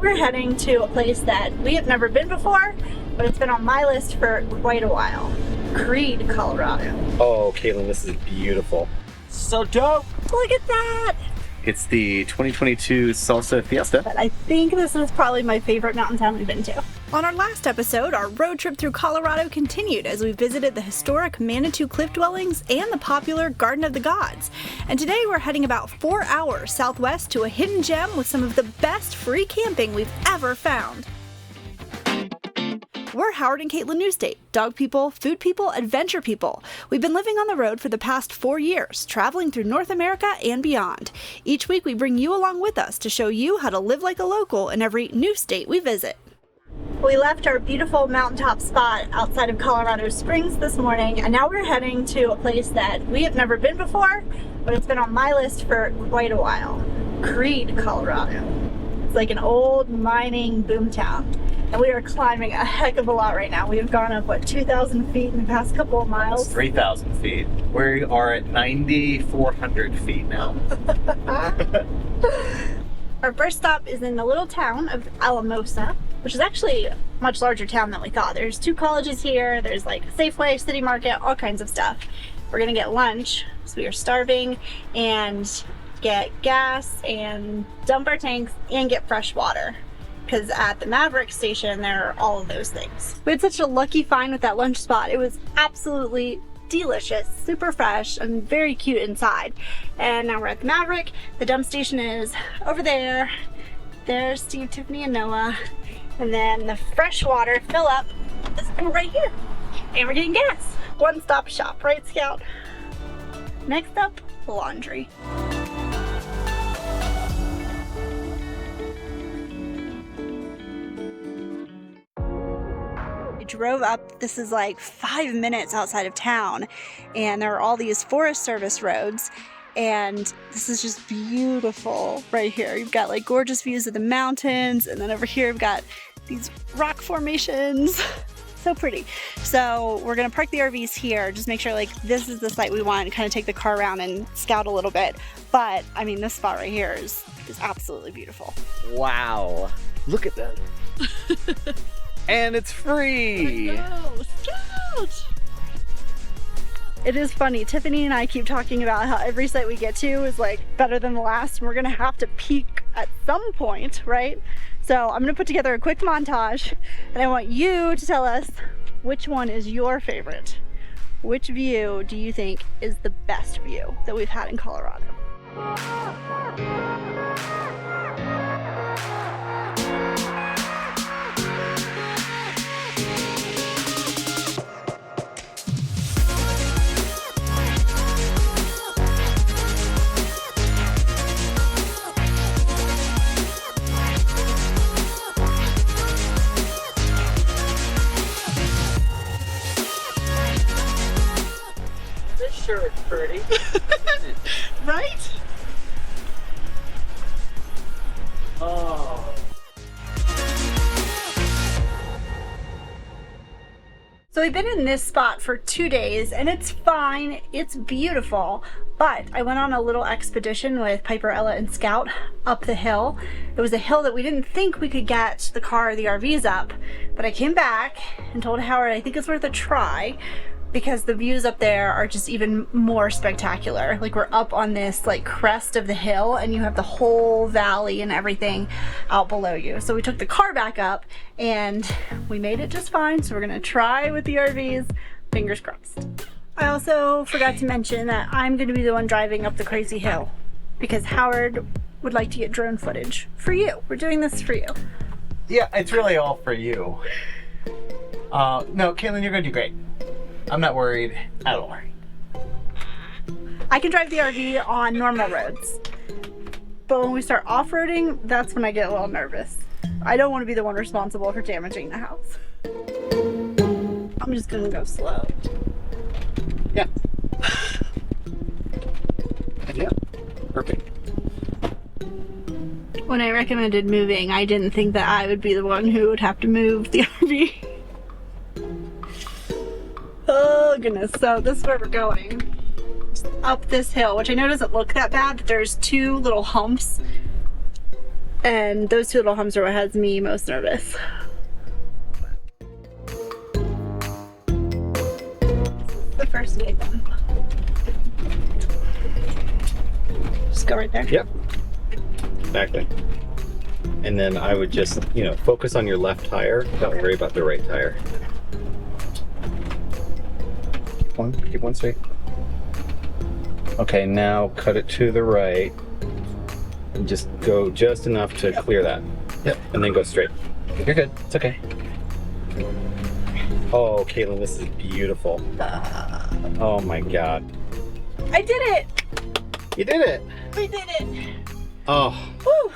We're heading to a place that we have never been before, but it's been on my list for quite a while. Creede, Colorado. Oh, Caitlin, this is beautiful. So dope! Look at that! It's the 2022 Salsa Fiesta. But I think this is probably my favorite mountain town we've been to. On our last episode, our road trip through Colorado continued as we visited the historic Manitou Cliff Dwellings and the popular Garden of the Gods. And today we're heading about 4 hours southwest to a hidden gem with some of the best free camping we've ever found. We're Howard and Caitlin Newstate, dog people, food people, adventure people. We've been living on the road for the past 4 years, traveling through North America and beyond. Each week we bring you along with us to show you how to live like a local in every new state we visit. We left our beautiful mountaintop spot outside of Colorado Springs this morning, and now we're heading to a place that we have never been before, but it's been on my list for quite a while. Creede, Colorado. It's like an old mining boomtown. And we are climbing a heck of a lot right now. We have gone up, what, 2,000 feet in the past couple of miles? Almost 3,000 feet. We are at 9,400 feet now. Our first stop is in the little town of Alamosa, which is actually a much larger town than we thought. There's 2 colleges here, there's like a Safeway, City Market, all kinds of stuff. We're gonna get lunch, because we are starving, and get gas, and dump our tanks, and get fresh water. Because at the Maverick station, there are all of those things. We had such a lucky find with that lunch spot. It was absolutely delicious, super fresh, and very cute inside. And now we're at the Maverick. The dump station is over there. There's Steve, Tiffany, and Noah. And then the fresh water fill up is right here. And we're getting gas. One-stop shop, right, Scout? Next up, laundry. Drove up, this is like 5 minutes outside of town, and there are all these Forest Service roads, and this is just beautiful right here. You've got like gorgeous views of the mountains, and then over here you've got these rock formations. So pretty. So we're gonna park the RVs here, just make sure like this is the site we want, and kind of take the car around and scout a little bit. But I mean, this spot right here is absolutely beautiful. Wow, look at that. And it's free! No, Scout! It is funny, Tiffany and I keep talking about how every site we get to is like better than the last, and we're gonna have to peak at some point, right? So I'm gonna put together a quick montage, and I want you to tell us which one is your favorite. Which view do you think is the best view that we've had in Colorado? Sure, it's pretty. Right? Oh. So we've been in this spot for 2 days, and it's fine, it's beautiful, but I went on a little expedition with Piper, Ella, and Scout up the hill. It was a hill that we didn't think we could get the car or the RVs up, but I came back and told Howard I think it's worth a try, because the views up there are just even more spectacular. Like, we're up on this like crest of the hill, and you have the whole valley and everything out below you. So we took the car back up and we made it just fine. So we're gonna try with the RVs, fingers crossed. I also forgot to mention that I'm gonna be the one driving up the crazy hill, because Howard would like to get drone footage for you. We're doing this for you. Yeah, it's really all for you. No, Caitlin, you're gonna do great. I'm not worried at all. I can drive the RV on normal roads, but when we start off-roading, that's when I get a little nervous. I don't want to be the one responsible for damaging the house. I'm just gonna go slow. Yeah. Yeah, perfect. When I recommended moving, I didn't think that I would be the one who would have to move the RV. Oh goodness, so this is where we're going. Just up this hill, which I know doesn't look that bad, but there's 2 little humps And those two little humps are what has me most nervous. The first gate then. Just go right there. Yep. Exactly. And then I would just, you know, focus on your left tire. Don't worry about the right tire. Keep one straight. Okay, now cut it to the right. And just go just enough to clear that. Yep. And then go straight. You're good. It's okay. Oh, Caitlin, this is beautiful. Oh my God. I did it! You did it! We did it! Oh. Woo!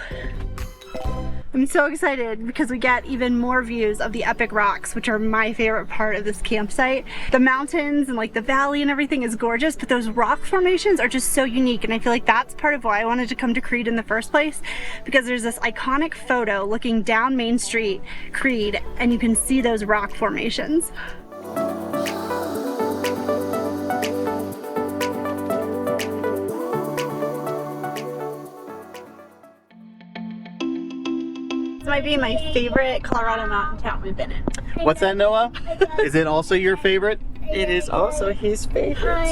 I'm so excited because we get even more views of the epic rocks, which are my favorite part of this campsite. The mountains and like the valley and everything is gorgeous, but those rock formations are just so unique, and I feel like that's part of why I wanted to come to Creede in the first place, because there's this iconic photo looking down Main Street, Creede, and you can see those rock formations. This might be my favorite Colorado mountain town we've been in. What's that, Noah? Is it also your favorite? It is also his favorite.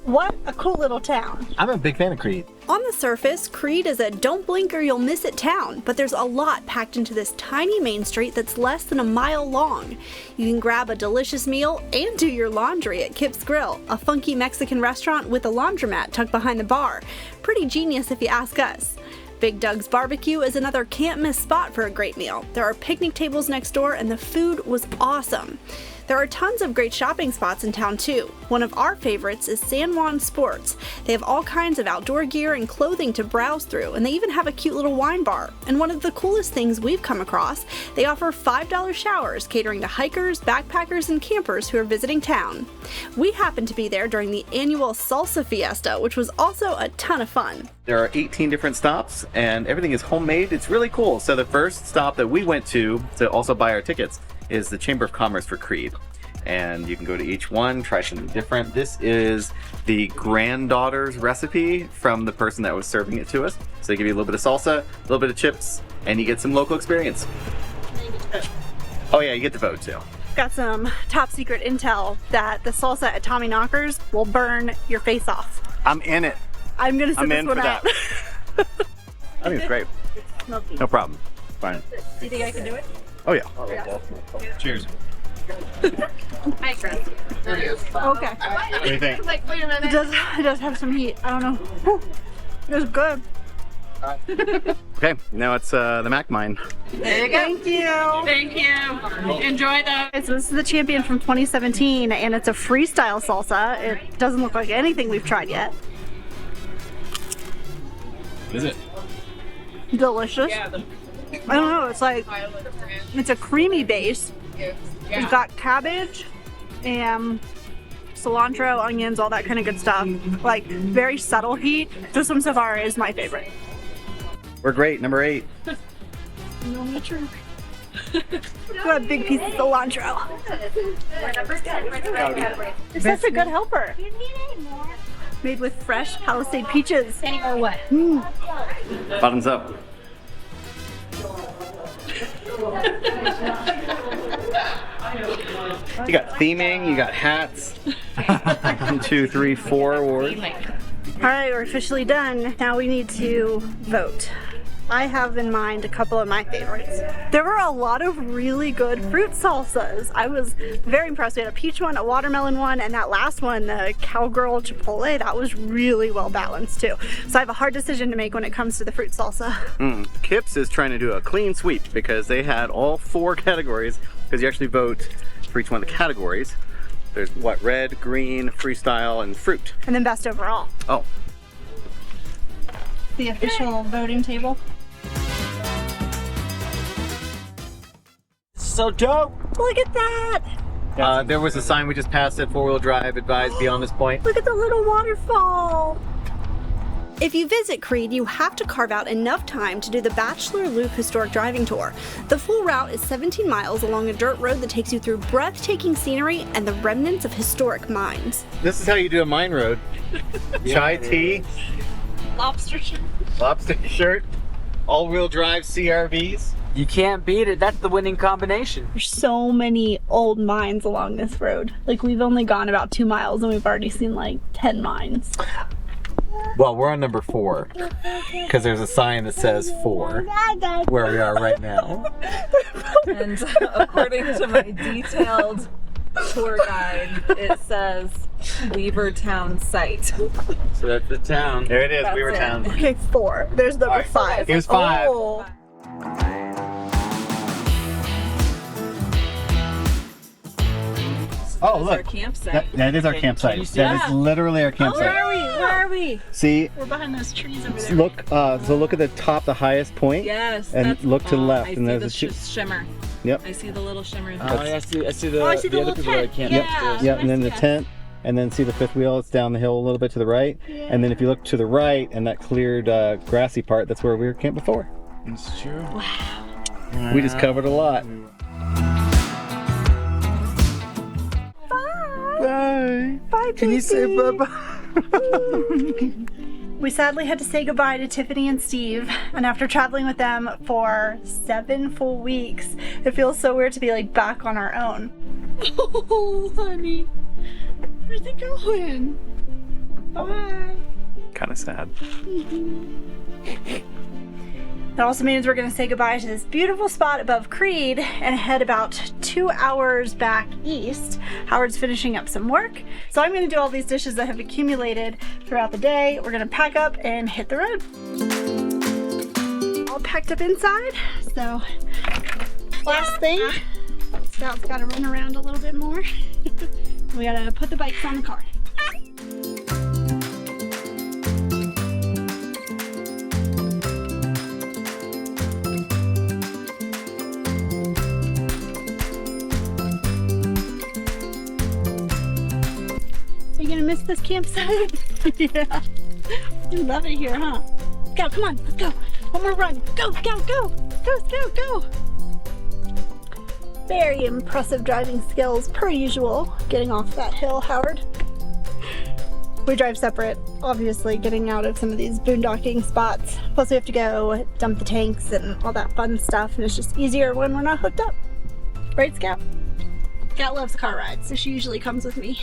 What a cool little town. I'm a big fan of Creede. On the surface, Creede is a don't blink or you'll miss it town, but there's a lot packed into this tiny main street that's less than a mile long. You can grab a delicious meal and do your laundry at Kip's Grill, a funky Mexican restaurant with a laundromat tucked behind the bar. Pretty genius if you ask us. Big Doug's Barbecue is another can't miss spot for a great meal. There are picnic tables next door and the food was awesome. There are tons of great shopping spots in town too. One of our favorites is San Juan Sports. They have all kinds of outdoor gear and clothing to browse through, and they even have a cute little wine bar. And one of the coolest things we've come across, they offer $5 showers catering to hikers, backpackers, and campers who are visiting town. We happened to be there during the annual Salsa Fiesta, which was also a ton of fun. There are 18 different stops and everything is homemade. It's really cool. So the first stop that we went to also buy our tickets is the Chamber of Commerce for Creede. And you can go to each one, try something different. This is the granddaughter's recipe from the person that was serving it to us. So they give you a little bit of salsa, a little bit of chips, and you get some local experience. Oh yeah, you get to vote too. Got some top secret intel that the salsa at Tommy Knockers will burn your face off. I'm in it. I'm gonna sit this one out. I think it's great. No problem. Fine. Do you think I can do it? Oh yeah. Cheers. Hi, Chris. Okay. What do you think? Like, wait a minute. It does have some heat. I don't know. Whew. It was good. Okay, now it's the Mac Mine. There you go. Thank you. Thank you. Enjoy those. So this is the champion from 2017, and it's a freestyle salsa. It doesn't look like anything we've tried yet. What is it? Delicious. I don't know. It's like it's a creamy base. It's got cabbage and cilantro, onions, all that kind of good stuff. Like very subtle heat. This one so far is my favorite. We're great. Number 8. Got a big piece of cilantro. It's such a good helper. Made with fresh Palisade peaches. Or what? Bottoms up. You got theming, you got hats. 1, 2, 3, 4 awards. All right, we're officially done. Now we need to vote. I have in mind a couple of my favorites. There were a lot of really good fruit salsas. I was very impressed. We had a peach one, a watermelon one, and that last one, the cowgirl chipotle, that was really well balanced too. So I have a hard decision to make when it comes to the fruit salsa. Kips is trying to do a clean sweep because they had all 4 categories, because you actually vote for each one of the categories. There's what, red, green, freestyle, and fruit. And then best overall. Oh. The official voting table. So dope. Look at that! There was a sign we just passed at 4-wheel drive, advised beyond this point. Look at the little waterfall! If you visit Creede, you have to carve out enough time to do the Bachelor Loop Historic Driving Tour. The full route is 17 miles along a dirt road that takes you through breathtaking scenery and the remnants of historic mines. This is how you do a mine road. Chai tea, Lobster shirt. lobster shirt, all-wheel drive CRVs. You can't beat it. That's the winning combination. There's so many old mines along this road. Like, we've only gone about 2 miles and we've already seen like 10 mines. Well, we're on number 4 because there's a sign that says 4 where we are right now. And according to my detailed tour guide, it says Weavertown site. So that's the town. There it is, That's Weavertown. Okay, 4. There's number Alright. 5. It was 5. Oh. Oh, That's our look. campsite. That is our Can campsite. you see That that? is literally our campsite. Where are we? Where are we? See, We're behind those trees over there. look. So look at the top, the highest point. Yes. And that's, look to the left, I and see there's the a shoot. shimmer. Yep. I see the little shimmer. Oh, yeah, I see the, Oh, I see the other little people tent. that can't Yeah. Yep, and then the Yes. tent, and then see the fifth wheel. It's down the hill a little bit to the right, and then if you look to the right and that cleared grassy part, that's where we were camped before. It's true. We just covered a lot. Bye. Bye, Can you say Pixie. bye-bye? We sadly had to say goodbye to Tiffany and Steve, and after traveling with them for 7 full weeks, it feels so weird to be like back on our own. Oh, honey, where's it going? Bye. Kind of sad. That also means we're going to say goodbye to this beautiful spot above Creede and head about 2 hours back east. Howard's finishing up some work, so I'm going to do all these dishes that have accumulated throughout the day. We're going to pack up and hit the road. All packed up inside, so last thing, Scout's got to run around a little bit more. We got to put the bikes on the car. Are you gonna miss this campsite? Yeah. You love it here, huh? Scout, come on, let's go. One more run. Go, Scout, go! Go, Scout, go! Very impressive driving skills, per usual, getting off that hill, Howard. We drive separate, obviously, getting out of some of these boondocking spots. Plus, we have to go dump the tanks and all that fun stuff, and it's just easier when we're not hooked up. Right, Scout? Scout loves car rides, so she usually comes with me.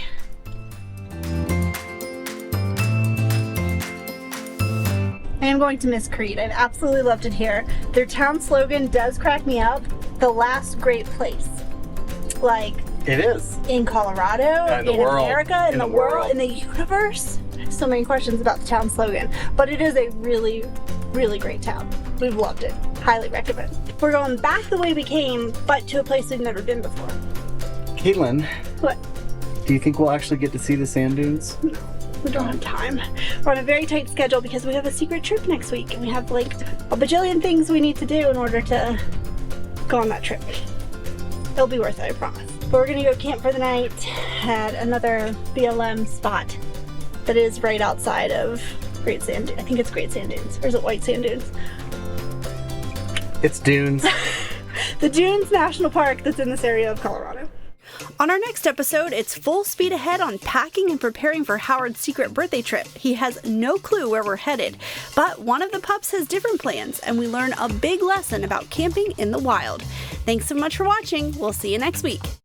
I am going to miss Creede. I've absolutely loved it here. Their town slogan does crack me up. The last great place. Like, It is. in Colorado, In the in world. America, in In the the world, world. in the universe. So many questions about the town slogan. But it is a really, really great town. We've loved it. Highly recommend. We're going back the way we came, but to a place we've never been before. Caitlin, What? do you think we'll actually get to see the sand dunes? We don't have time. We're on a very tight schedule because we have a secret trip next week and we have like a bajillion things we need to do in order to go on that trip. It'll be worth it, I promise. But we're gonna go camp for the night at another BLM spot that is right outside of Great Sand Dunes. I think it's Great Sand Dunes. Or is it White Sand Dunes? It's dunes. The Dunes National Park that's in this area of Colorado. On our next episode, it's full speed ahead on packing and preparing for Howard's secret birthday trip. He has no clue where we're headed, but one of the pups has different plans, and we learn a big lesson about camping in the wild. Thanks so much for watching. We'll see you next week.